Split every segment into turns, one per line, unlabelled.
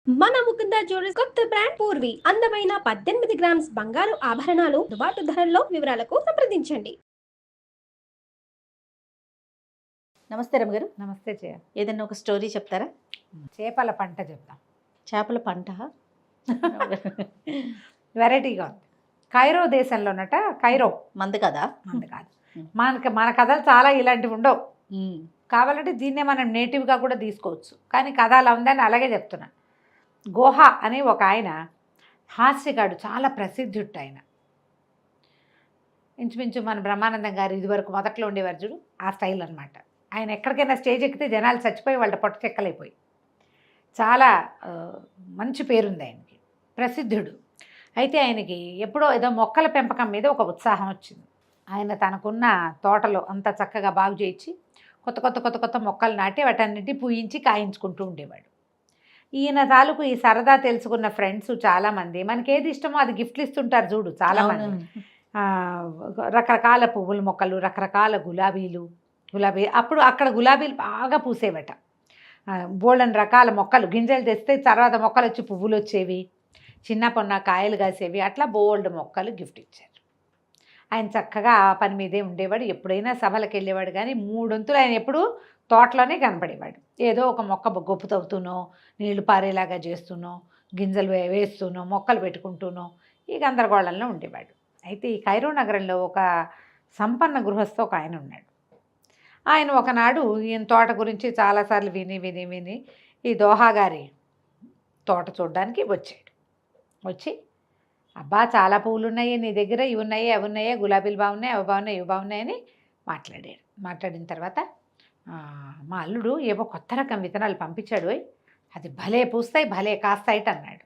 మన ముకుంద జ్యువెలర్స్ కొత్త బ్రాండ్ పూర్వి అందమైన 18 గ్రామ్స్ బంగారు ఆభరణాలు దుబాటు ధరల్లో వివరాలకు సంప్రదించండి.
నమస్తే రమగారు.
నమస్తే జయ.
ఏదైనా ఒక స్టోరీ చెప్తారా?
చేపల పంట చెప్తాం.
చేపల పంట
వెరైటీగా ఉంది. కైరో దేశంలోనట, కైరో
మంది కదా.
మంది కాదు, మన కథలు చాలా ఇలాంటివి ఉండవు. కావాలంటే దీన్నే మనం నేటివ్గా కూడా తీసుకోవచ్చు, కానీ కథ అలా ఉందని అలాగే చెప్తున్నా. గోహ అని ఒక ఆయన హాస్యగాడు, చాలా ప్రసిద్ధుడు ఆయన. ఇంచుమించు మన బ్రహ్మానందం గారు ఇదివరకు మొదట్లో ఉండేవారు చూడు, ఆ స్టైల్ అనమాట. ఆయన ఎక్కడికైనా స్టేజ్ ఎక్కితే జనాలు చచ్చిపోయి వాళ్ళ పొట్ట చెక్కలైపోయి, చాలా మంచి పేరుంది ఆయనకి, ప్రసిద్ధుడు. అయితే ఆయనకి ఎప్పుడో ఏదో మొక్కల పెంపకం మీద ఒక ఉత్సాహం వచ్చింది. ఆయన తనకున్న తోటలో అంతా చక్కగా బాగు చేయించి కొత్త కొత్త కొత్త కొత్త మొక్కలు నాటి వాటన్నిటి పూయించి కాయించుకుంటూ ఉండేవాడు. ఈయన తాలూకు ఈ సరదా తెలుసుకున్న ఫ్రెండ్స్ చాలామంది, మనకి ఏది ఇష్టమో అది గిఫ్ట్లు ఇస్తుంటారు చూడు చాలామంది. రకరకాల పువ్వుల మొక్కలు, రకరకాల గులాబీ అప్పుడు అక్కడ గులాబీలు బాగా పూసేవట. బోల్డన్ రకాల మొక్కలు, గింజలు తెస్తే తర్వాత మొక్కలు వచ్చి పువ్వులు వచ్చేవి, చిన్న పొన్న కాయలు కాసేవి, అట్లా బోల్డ్ మొక్కలు గిఫ్ట్ ఇచ్చారు. ఆయన చక్కగా ఆ పని మీదే ఉండేవాడు. ఎప్పుడైనా సభలకు వెళ్ళేవాడు, కానీ మూడొంతులు ఆయన ఎప్పుడు తోటలోనే కనపడేవాడు. ఏదో ఒక మొక్క గొప్పు తవ్వుతూనో, నీళ్లు పారేలాగా చేస్తూనో, గింజలు వేస్తూనో, మొక్కలు పెట్టుకుంటూనో ఈ గందరగోళంలో ఉండేవాడు. అయితే ఈ కైరో నగరంలో ఒక సంపన్న గృహస్థ ఒక ఆయన ఉన్నాడు. ఆయన ఒకనాడు ఈయన తోట గురించి చాలాసార్లు విని ఈ దోహా గారి తోట చూడడానికి వచ్చాడు. వచ్చి, అబ్బా చాలా పువ్వులు ఉన్నాయి నీ దగ్గర, ఇవి ఉన్నాయి అవి ఉన్నాయా, గులాబీలు బాగున్నాయి అవి బాగున్నాయి ఇవి బాగున్నాయని మాట్లాడాడు. మాట్లాడిన తర్వాత మా అల్లుడు ఏవో కొత్త రకం విత్తనాలు పంపించాడు, అది భలే పూస్తాయి భలే కాస్తాయిట అన్నాడు.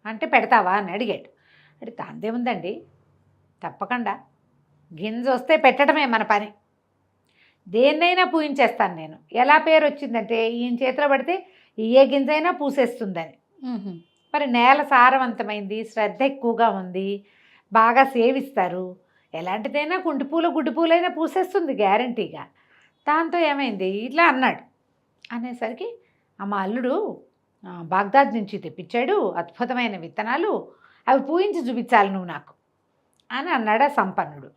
అంటే పెడతావా అని అడిగాడు. అడిగితే అందేముందండి, తప్పకుండా గింజ వస్తే పెట్టడమే మన పని, దేన్నైనా పూయించేస్తాను నేను. ఎలా పేరు వచ్చిందంటే ఈయన చేతిలో పడితే ఏ గింజైనా పూసేస్తుందని. మరి నేల సారవంతమైంది, శ్రద్ధ ఎక్కువగా ఉంది, బాగా సేవిస్తారు, ఎలాంటిదైనా కుంటిపూలు గుడ్డిపూలైనా పూసేస్తుంది గ్యారంటీగా. దాంతో ఏమైంది ఇట్లా అన్నాడు. అనేసరికి మా అల్లుడు బాగ్దాద్ నుంచి తెప్పించాడు అద్భుతమైన విత్తనాలు, అవి పూయించి చూపించాలి నువ్వు నాకు అని అన్నాడు ఆ సంపన్నుడు.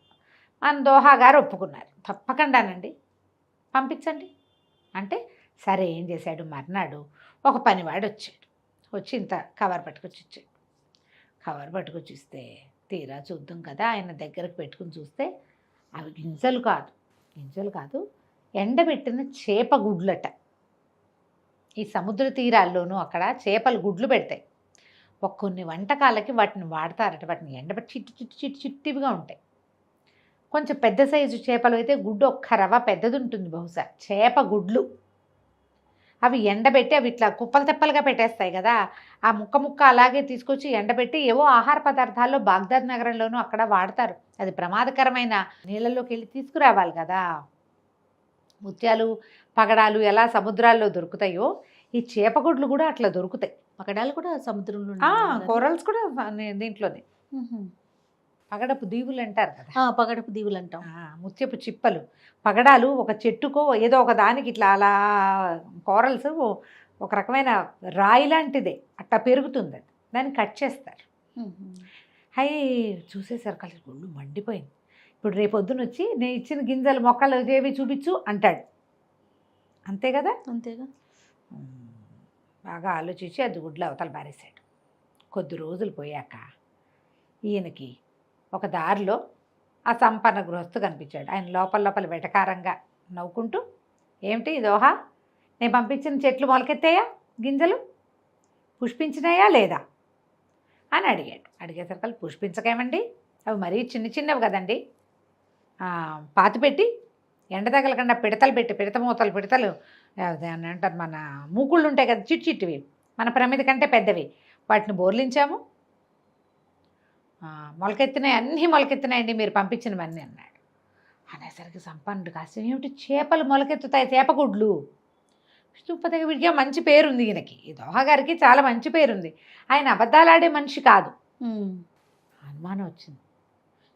మన దోహా గారు ఒప్పుకున్నారు. తప్పకుండానండి పంపించండి అంటే, సరే ఏం చేశాడు, మర్నాడు ఒక పనివాడు వచ్చాడు. వచ్చి ఇంత కవర్ పట్టుకొచ్చి ఇచ్చాడు. కవర్ పట్టుకొచ్చి ఇస్తే తీరా చూద్దాం కదా, ఆయన దగ్గరకు పెట్టుకుని చూస్తే అవి గింజలు కాదు ఎండబెట్టిన చేప గుడ్లట. ఈ సముద్ర తీరాల్లోనూ అక్కడ చేపలు గుడ్లు పెడతాయి. కొన్ని వంటకాలకి వాటిని వాడతారట. వాటిని ఎండబెట్టి చిట్టివిగా ఉంటాయి. కొంచెం పెద్ద సైజు చేపలు అయితే గుడ్డు ఒక్క రవ్వ పెద్దది ఉంటుంది బహుశా, చేప గుడ్లు. అవి ఎండబెట్టి అవి ఇట్లా కుప్పలు తెప్పలుగా పెట్టేస్తాయి కదా, ఆ ముక్క అలాగే తీసుకొచ్చి ఎండబెట్టి ఏవో ఆహార పదార్థాల్లో బాగ్దాద్ నగరంలోనూ అక్కడ వాడతారు. అది ప్రమాదకరమైన నీళ్ళలోకి వెళ్ళి తీసుకురావాలి కదా. ముత్యాలు పగడాలు ఎలా సముద్రాల్లో దొరుకుతాయో ఈ చేపగుడ్లు కూడా అట్లా దొరుకుతాయి.
పగడాలు కూడా సముద్రంలో,
కోరల్స్ కూడా దీంట్లోనే. పగడపు దీవులు అంటారు కదా,
పగడపు దీవులు అంటాం.
ముత్యపు చిప్పలు, పగడాలు ఒక చెట్టుకో ఏదో ఒక దానికి ఇట్లా అలా, కోరల్స్ ఒక రకమైన రాయి లాంటిదే, అట్టా పెరుగుతుంది, అది దాన్ని కట్ చేస్తారు. అవి చూసేసరికి కలిసి ఒళ్ళు మండిపోయింది. ఇప్పుడు రేపొద్దున వచ్చి నేను ఇచ్చిన గింజలు మొక్కలు ఏవి చూపించు అంటాడు. అంతే కదా,
అంతేగా.
బాగా ఆలోచించి అది గుడ్లు అవతల పారేశాడు. కొద్ది రోజులు పోయాక ఈయనకి ఒక దారిలో ఆ సంపన్న గృహస్థు కనిపించాడు. ఆయన లోపల వెటకారంగా నవ్వుకుంటూ, ఏమిటి దోహా, నేను పంపించిన చెట్లు మొలకెత్తాయా, గింజలు పుష్పించినాయా లేదా అని అడిగాడు. అడిగేసరికి పుష్పించకేమండి, అవి మరీ చిన్నవి కదండి, పాతిపెట్టి ఎండ తగలకుండా పిడతలు అని అంటారు, మన మూకుళ్ళు ఉంటాయి కదా చిట్టివి, మన ప్రమిద కంటే పెద్దవి, వాటిని బోర్లించాము, అన్నీ మొలకెత్తినాయండి మీరు పంపించినవన్నీ అన్నాడు. అనేసరికి సంపన్నుడు కాస్త, ఏమిటి చేపలు మొలకెత్తుతాయి, చేపగుడ్లు, విష్ణుపతిగా వీడిగా మంచి పేరుంది ఈయనకి, ఈ దోహా గారికి చాలా మంచి పేరుంది, ఆయన అబద్ధాలాడే మనిషి కాదు. అనుమానం వచ్చింది,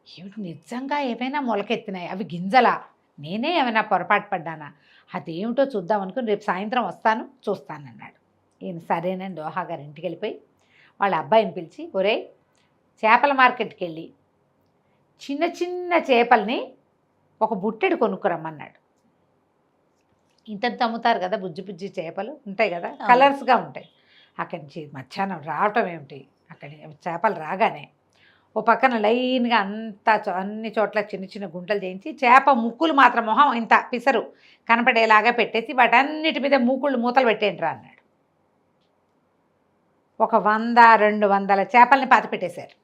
ఏమిటి నిజంగా ఏమైనా మొలకెత్తినాయి, అవి గింజలా, నేనే ఏమైనా పొరపాటు పడ్డానా, అదేమిటో చూద్దాం అనుకుని రేపు సాయంత్రం వస్తాను చూస్తానన్నాడు. ఈయన సరేనండి దోహా గారి ఇంటికి వెళ్ళిపోయి వాళ్ళ అబ్బాయిని పిలిచి, ఒరే చేపల మార్కెట్కి వెళ్ళి చిన్న చిన్న చేపల్ని ఒక బుట్టెడు కొనుక్కురమ్మన్నాడు. ఇంతంత అమ్ముతారు కదా బుజ్జి బుజ్జి చేపలు ఉంటాయి కదా, కలర్స్గా ఉంటాయి. అక్కడి నుంచి మధ్యాహ్నం రావటం ఏమిటి, అక్కడి చేపలు రాగానే ఓ పక్కన లైన్గా అన్ని చోట్ల చిన్న చిన్న గుంటలు చేయించి చేప ముక్కులు మాత్రం మొహం ఇంత పిసరు కనపడేలాగా పెట్టేసి వాటన్నిటి మీద మూతలు పెట్టేంట్రా అన్నాడు. ఒక 100-200 చేపల్ని పాతి పెట్టేశారు.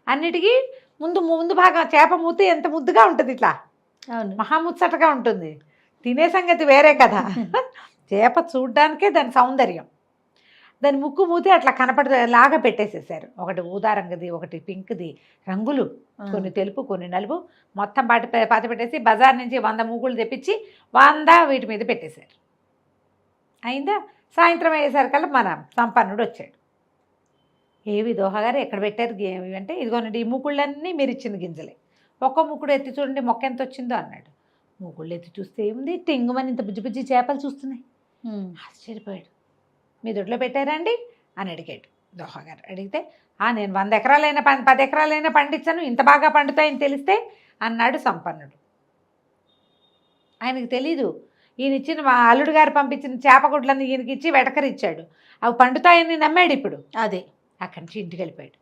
అన్నిటికీ ముందు భాగం చేప మూతి ఎంత ముద్దుగా ఉంటుంది, ఇట్లా మహాముచ్చటగా ఉంటుంది. తినే సంగతి వేరే కదా. చేప చూడ్డానికే దాని సౌందర్యం. దాని ముక్కు మూతి అట్లా కనపడేలాగా పెట్టేసేసారు. ఒకటి ఊదా రంగుది, ఒకటి పింక్ది, రంగులు కొన్ని తెలుపు కొన్ని నలుపు మొత్తం పాతి పెట్టేసి బజార్ నుంచి 100 మూకులు తెప్పించి 100 వీటి మీద పెట్టేశారు. అయిందా? సాయంత్రం అయ్యేసరికల్లా మన సంపన్నుడు వచ్చాడు. ఏవి దోహగారు ఎక్కడ పెట్టారు ఏవి అంటే, ఇదిగోనండి ఈ మూకుళ్ళన్నీ మీరు ఇచ్చిన గింజలే, ఒక్క మూకుడు ఎత్తి చూడండి మొక్క ఎంత వచ్చిందో అన్నాడు. మూకుళ్ళు ఎత్తి చూస్తే ఏముంది, టెంగుమని ఇంత బుజ్జి బుజ్జి చేపలు చూస్తున్నాయి. ఆశ్చర్యపోయాడు. మీ దొడ్లో పెట్టారండి అని అడిగాడు దోహగారు. అడిగితే నేను 100 ఎకరాలైనా 10 ఎకరాలైనా పండించాను, ఇంత బాగా పండుతాయని తెలిస్తే అన్నాడు సంపన్నుడు. ఆయనకు తెలీదు, ఈయన ఇచ్చిన మా అల్లుడు గారు పంపించిన చేపగుడ్లన్నీ ఈయనకి ఇచ్చి వెటకరిచ్చాడు. అవి పండుతాయని నమ్మాడు. ఇప్పుడు అదే అక్కడి నుంచి ఇంటికి వెళ్ళిపోయాడు.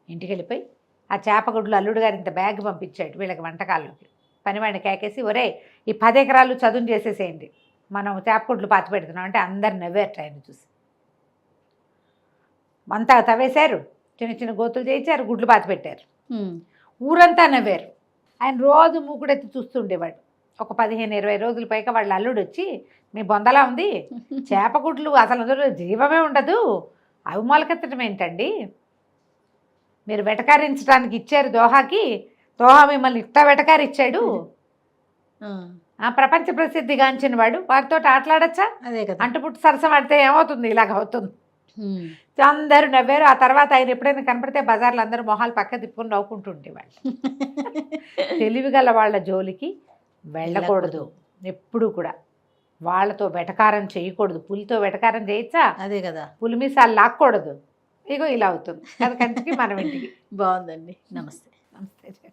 ఇంటికి వెళ్ళిపోయి ఆ చేపగుడ్లు అల్లుడు గారు ఇంత బ్యాగ్ పంపించాడు వీళ్ళకి వంటకాల్లోకి. పనివాడిని కేకేసి, ఒరే ఈ 10 ఎకరాలు చదును చేసేసేయండి, మనం చేపగుడ్లు పాతి పెడుతున్నాం అంటే అందరు నవ్వారు. ఆయన చూసి అంతా తవ్వేశారు, చిన్న చిన్న గోతులు చేయించారు, గుడ్లు పాతి పెట్టారు. ఊరంతా నవ్వారు. ఆయన రోజు మూకుడెత్తి చూస్తుండేవాడు. ఒక 15-20 రోజుల పైగా వాళ్ళ అల్లుడు వచ్చి, మీ బొందలా ఉంది, చేపగుడ్లు అసలు అందులో జీవమే ఉండదు, అవి మొలకెత్తడం ఏంటండి, మీరు వెటకారించడానికి ఇచ్చారు దోహాకి, దోహా మిమ్మల్ని ఇట్లా వెటకారిచ్చాడు, ప్రపంచ ప్రసిద్ధిగాంచిన వాడు, వారితో ఆటలాడచ్చా, అదే కదా, అంటుపుట్టు సరసం ఆడితే ఏమవుతుంది, ఇలాగ అవుతుంది. అందరూ నవ్వారు. ఆ తర్వాత ఆయన ఎప్పుడైనా కనపడితే బజార్లో అందరూ మొహాలు పక్క తిప్పుకొని నవ్వుకుంటుండేవాళ్ళు. తెలివిగల వాళ్ళ జోలికి వెళ్ళకూడదు ఎప్పుడు కూడా. వాళ్ళతో వెటకారం చేయకూడదు. పులితో వెటకారం చేయొచ్చా, అదే కదా, పులి మీసాలు లాక్కూడదు. ఇగో ఇలా అవుతుంది. అది కంచికి మనం ఇంటికి.
బాగుందండి. నమస్తే.
నమస్తే.